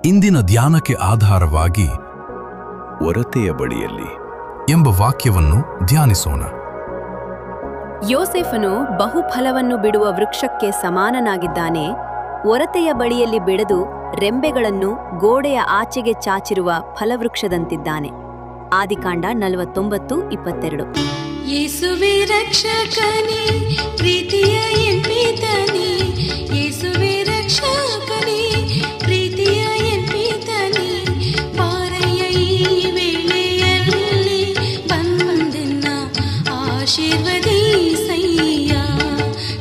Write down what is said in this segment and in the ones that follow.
ಇಂದಿನ ಧ್ಯಾನಕ್ಕೆ ಆಧಾರವಾಗಿ ಒರತೆಯ ಬಳಿಯಲ್ಲಿ ಎಂಬ ವಾಕ್ಯವನ್ನು ಧ್ಯಾನಿಸೋಣ. ಯೋಸೇಫನು ಬಹುಫಲವನ್ನು ಬಿಡುವ ವೃಕ್ಷಕ್ಕೆ ಸಮಾನನಾಗಿದ್ದಾನೆ. ಒರತೆಯ ಬಳಿಯಲ್ಲಿ ಬೆಳೆದು ರೆಂಬೆಗಳನ್ನು ಗೋಡೆಯ ಆಚೆಗೆ ಚಾಚಿರುವ ಫಲವೃಕ್ಷದಂತಿದ್ದಾನೆ. ಆದಿಕಾಂಡ 49:22. ಯೇಸುವೇ ರಕ್ಷಕನೇ, ಪ್ರೀತಿಯ ಎನ್ಪಿತನೇ, ಯೇಸುವೇ ರಕ್ಷಕನೇ, ಪ್ರೀತಿಯ ಎನ್ಪಿತನೇ, ಪಾರೆಯ ಈ ವೇಳೆಯಲ್ಲಿ ಬಂದೆನ್ನ ಆಶೀರ್ವದಿಸಯ್ಯ,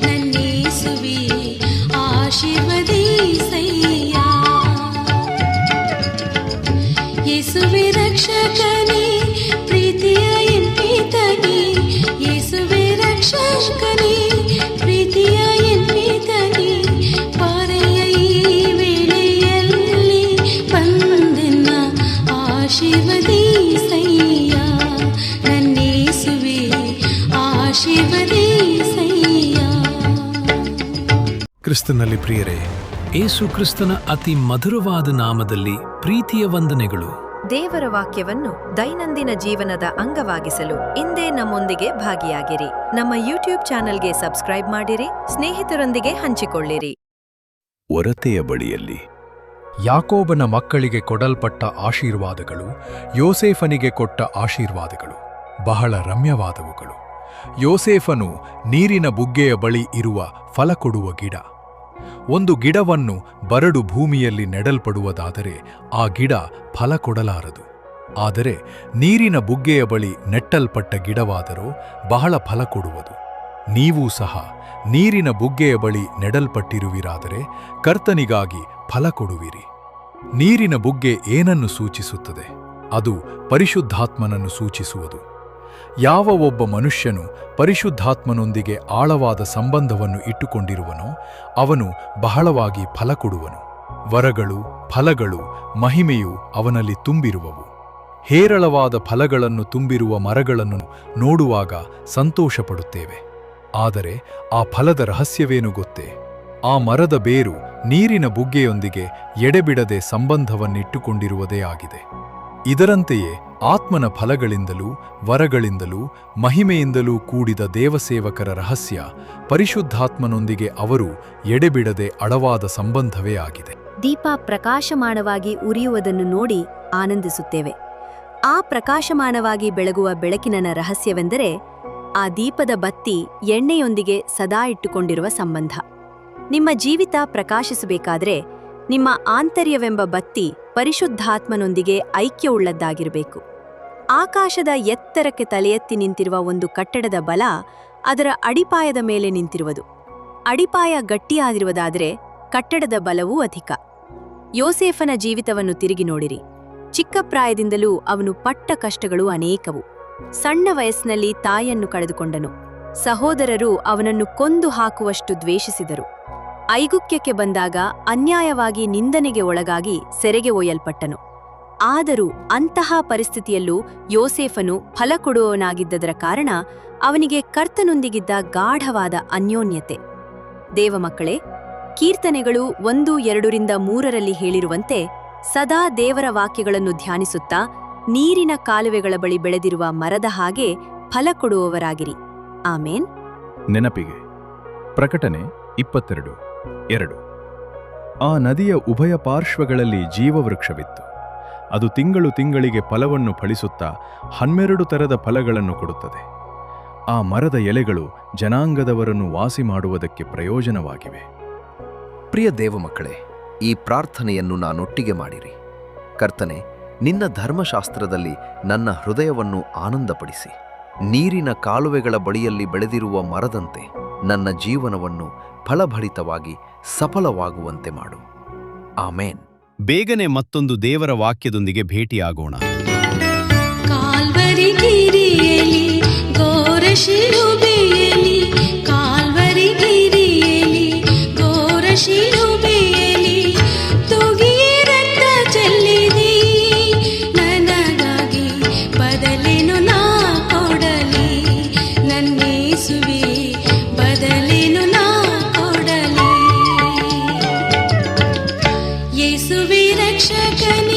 ನನ್ನೇಸುವೇ ಆಶೀರ್ವದಿಸಯ್ಯ. ಯೇಸುವೇ ರಕ್ಷಕನೇ, ಪ್ರೀತಿಯ ಎನ್ಪಿತನೇ, ಯೇಸುವೇ ರಕ್ಷಕನೇ, ಪ್ರೀತಿಯ ಎನ್ಪಿತನೇ, ಪಾರೆಯ ಈ ವೇಳೆಯಲ್ಲಿ ಬಂದೆನ್ನ ಆಶೀರ್ವದಿಸಯ್ಯ, ನನ್ನೇಸುವೇ ಆಶೀರ್ವದಿಸಯ್ಯ. ಕ್ರಿಸ್ತನಲ್ಲಿ ಪ್ರಿಯರೇ, ಏಸು ಕ್ರಿಸ್ತನ ಅತಿ ಮಧುರವಾದ ನಾಮದಲ್ಲಿ ಪ್ರೀತಿಯ ವಂದನೆಗಳು. ದೇವರ ವಾಕ್ಯವನ್ನು ದೈನಂದಿನ ಜೀವನದ ಅಂಗವಾಗಿಸಲು ಇಂದೇ ನಮ್ಮೊಂದಿಗೆ ಭಾಗಿಯಾಗಿರಿ. ನಮ್ಮ ಯೂಟ್ಯೂಬ್ ಚಾನೆಲ್ಗೆ ಸಬ್ಸ್ಕ್ರೈಬ್ ಮಾಡಿರಿ, ಸ್ನೇಹಿತರೊಂದಿಗೆ ಹಂಚಿಕೊಳ್ಳಿರಿ. ಒರತೆಯ ಬಳಿಯಲ್ಲಿ ಯಾಕೋಬನ ಮಕ್ಕಳಿಗೆ ಕೊಡಲ್ಪಟ್ಟ ಆಶೀರ್ವಾದಗಳು ಯೋಸೇಫನಿಗೆ ಕೊಟ್ಟ ಆಶೀರ್ವಾದಗಳು ಬಹಳ ರಮ್ಯವಾದವುಗಳು. ಯೋಸೇಫನು ನೀರಿನ ಬುಗ್ಗೆಯ ಬಳಿ ಇರುವ ಫಲ ಕೊಡುವ ಗಿಡ. ಒಂದು ಗಿಡವನ್ನು ಬರಡು ಭೂಮಿಯಲ್ಲಿ ನೆಡಲ್ಪಡುವುದಾದರೆ ಆ ಗಿಡ ಫಲ ಕೊಡಲಾರದು. ಆದರೆ ನೀರಿನ ಬುಗ್ಗೆಯ ಬಳಿ ನೆಟ್ಟಲ್ಪಟ್ಟ ಗಿಡವಾದರೂ ಬಹಳ ಫಲ ಕೊಡುವುದು. ನೀವೂ ಸಹ ನೀರಿನ ಬುಗ್ಗೆಯ ಬಳಿ ನೆಡಲ್ಪಟ್ಟಿರುವಿರಾದರೆ ಕರ್ತನಿಗಾಗಿ ಫಲ ಕೊಡುವಿರಿ. ನೀರಿನ ಬುಗ್ಗೆ ಏನನ್ನು ಸೂಚಿಸುತ್ತದೆ? ಅದು ಪರಿಶುದ್ಧಾತ್ಮನನ್ನು ಸೂಚಿಸುವುದು. ಯಾವ ಒಬ್ಬ ಮನುಷ್ಯನು ಪರಿಶುದ್ಧಾತ್ಮನೊಂದಿಗೆ ಆಳವಾದ ಸಂಬಂಧವನ್ನು ಇಟ್ಟುಕೊಂಡಿರುವನೋ ಅವನು ಬಹಳವಾಗಿ ಫಲ ಕೊಡುವನು. ವರಗಳು, ಫಲಗಳು, ಮಹಿಮೆಯು ಅವನಲ್ಲಿ ತುಂಬಿರುವವು. ಹೇರಳವಾದ ಫಲಗಳನ್ನು ತುಂಬಿರುವ ಮರಗಳನ್ನು ನೋಡುವಾಗ ಸಂತೋಷಪಡುತ್ತೇವೆ. ಆದರೆ ಆ ಫಲದ ರಹಸ್ಯವೇನು ಗೊತ್ತೇ? ಆ ಮರದ ಬೇರು ನೀರಿನ ಬುಗ್ಗೆಯೊಂದಿಗೆ ಎಡೆಬಿಡದೆ ಸಂಬಂಧವನ್ನಿಟ್ಟುಕೊಂಡಿರುವುದೇ ಆಗಿದೆ. ಇದರಂತೆಯೇ ಆತ್ಮನ ಫಲಗಳಿಂದಲೂ ವರಗಳಿಂದಲೂ ಮಹಿಮೆಯಿಂದಲೂ ಕೂಡಿದ ದೇವಸೇವಕರ ರಹಸ್ಯ ಪರಿಶುದ್ಧಾತ್ಮನೊಂದಿಗೆ ಅವರು ಎಡೆಬಿಡದೆ ಅಡವಾದ ಸಂಬಂಧವೇ ಆಗಿದೆ. ದೀಪ ಪ್ರಕಾಶಮಾನವಾಗಿ ಉರಿಯುವುದನ್ನು ನೋಡಿ ಆನಂದಿಸುತ್ತೇವೆ. ಆ ಪ್ರಕಾಶಮಾನವಾಗಿ ಬೆಳಗುವ ಬೆಳಕಿನ ರಹಸ್ಯವೆಂದರೆ ಆ ದೀಪದ ಬತ್ತಿ ಎಣ್ಣೆಯೊಂದಿಗೆ ಸದಾ ಇಟ್ಟುಕೊಂಡಿರುವ ಸಂಬಂಧ. ನಿಮ್ಮ ಜೀವಿತ ಪ್ರಕಾಶಿಸಬೇಕಾದ್ರೆ ನಿಮ್ಮ ಆಂತರ್ಯವೆಂಬ ಬತ್ತಿ ಪರಿಶುದ್ಧಾತ್ಮನೊಂದಿಗೆ ಐಕ್ಯವುಳ್ಳದ್ದಾಗಿರಬೇಕು. ಆಕಾಶದ ಎತ್ತರಕ್ಕೆ ತಲೆಯೆತ್ತಿ ನಿಂತಿರುವ ಒಂದು ಕಟ್ಟಡದ ಬಲ ಅದರ ಅಡಿಪಾಯದ ಮೇಲೆ ನಿಂತಿರುವುದು. ಅಡಿಪಾಯ ಗಟ್ಟಿಯಾದಿರುವುದಾದರೆ ಕಟ್ಟಡದ ಬಲವೂ ಅಧಿಕ. ಯೋಸೇಫನ ಜೀವಿತವನ್ನು ತಿರುಗಿ ನೋಡಿರಿ. ಚಿಕ್ಕ ಪ್ರಾಯದಿಂದಲೂ ಅವನು ಪಟ್ಟ ಕಷ್ಟಗಳು ಅನೇಕವು. ಸಣ್ಣ ವಯಸ್ಸಿನಲ್ಲಿ ತಾಯಿಯನ್ನು ಕಳೆದುಕೊಂಡನು. ಸಹೋದರರು ಅವನನ್ನು ಕೊಂದು ಹಾಕುವಷ್ಟು ದ್ವೇಷಿಸಿದರು. ಐಗುಪ್ಯಕ್ಕೆ ಬಂದಾಗ ಅನ್ಯಾಯವಾಗಿ ನಿಂದನೆಗೆ ಒಳಗಾಗಿ ಸೆರೆಗೆ ಒಯ್ಯಲ್ಪಟ್ಟನು. ಆದರೂ ಅಂತಹ ಪರಿಸ್ಥಿತಿಯಲ್ಲೂ ಯೋಸೇಫನು ಫಲ ಕೊಡುವವನಾಗಿದ್ದದರ ಕಾರಣ ಅವನಿಗೆ ಕರ್ತನೊಂದಿಗಿದ್ದ ಗಾಢವಾದ ಅನ್ಯೋನ್ಯತೆ. ದೇವಮಕ್ಕಳೇ, ಕೀರ್ತನೆಗಳು 1-2-3 ಹೇಳಿರುವಂತೆ ಸದಾ ದೇವರ ವಾಕ್ಯಗಳನ್ನು ಧ್ಯಾನಿಸುತ್ತಾ ನೀರಿನ ಕಾಲುವೆಗಳ ಬಳಿ ಬೆಳೆದಿರುವ ಮರದ ಹಾಗೆ ಫಲ ಕೊಡುವವರಾಗಿರಿ. ಆಮೇನ್. ನೆನಪಿಗೆ ಪ್ರಕಟಣೆ 22:2. ಆ ನದಿಯ ಉಭಯ ಪಾರ್ಶ್ವಗಳಲ್ಲಿ ಜೀವವೃಕ್ಷವಿತ್ತು. ಅದು ತಿಂಗಳಿಗೆ ಫಲವನ್ನು ಫಳಿಸುತ್ತಾ 12 ತರದ ಫಲಗಳನ್ನು ಕೊಡುತ್ತದೆ. ಆ ಮರದ ಎಲೆಗಳು ಜನಾಂಗದವರನ್ನು ವಾಸಿ ಮಾಡುವುದಕ್ಕೆ ಪ್ರಯೋಜನವಾಗಿವೆ. ಪ್ರಿಯ ದೇವಮಕ್ಕಳೇ, ಈ ಪ್ರಾರ್ಥನೆಯನ್ನು ನಾನೊಟ್ಟಿಗೆ ಮಾಡಿರಿ. ಕರ್ತನೆ, ನಿನ್ನ ಧರ್ಮಶಾಸ್ತ್ರದಲ್ಲಿ ನನ್ನ ಹೃದಯವನ್ನು ಆನಂದಪಡಿಸಿ, ನೀರಿನ ಕಾಲುವೆಗಳ ಬಳಿಯಲ್ಲಿ ಬೆಳೆದಿರುವ ಮರದಂತೆ ನನ್ನ ಜೀವನವನ್ನು ಫಲಭರಿತವಾಗಿ ಸಫಲವಾಗುವಂತೆ ಮಾಡು. ಆಮೇನ್. ಬೇಗನೆ ಮತ್ತೊಂದು ದೇವರ ವಾಕ್ಯದೊಂದಿಗೆ ಭೇಟಿಯಾಗೋಣ. ಕಾಲ್ವರಿ ಗಿರಿಯಲ್ಲಿ ಘೋರ ಶಿಲುಬೆಯಲ್ಲಿ, ಕಾಲ್ವರಿ ಗಿರಿಯಲ್ಲಿ ಘೋರ ಶಿಲುಬೆಯಲ್ಲಿ ತುಗಿಯ ರಕ್ತ ಚೆಲ್ಲಿದಿ, ನನಗಾಗಿ ಬದಲೇನು ನಾ ಕೊಡಲಿ, ನನ್ನೇಸುವೆ ಬದಲೇನು ನಾ ಕೊಡಲಿ. ಯೇಸುವೇ ರಕ್ಷ ರಕ್ಷಕನೇ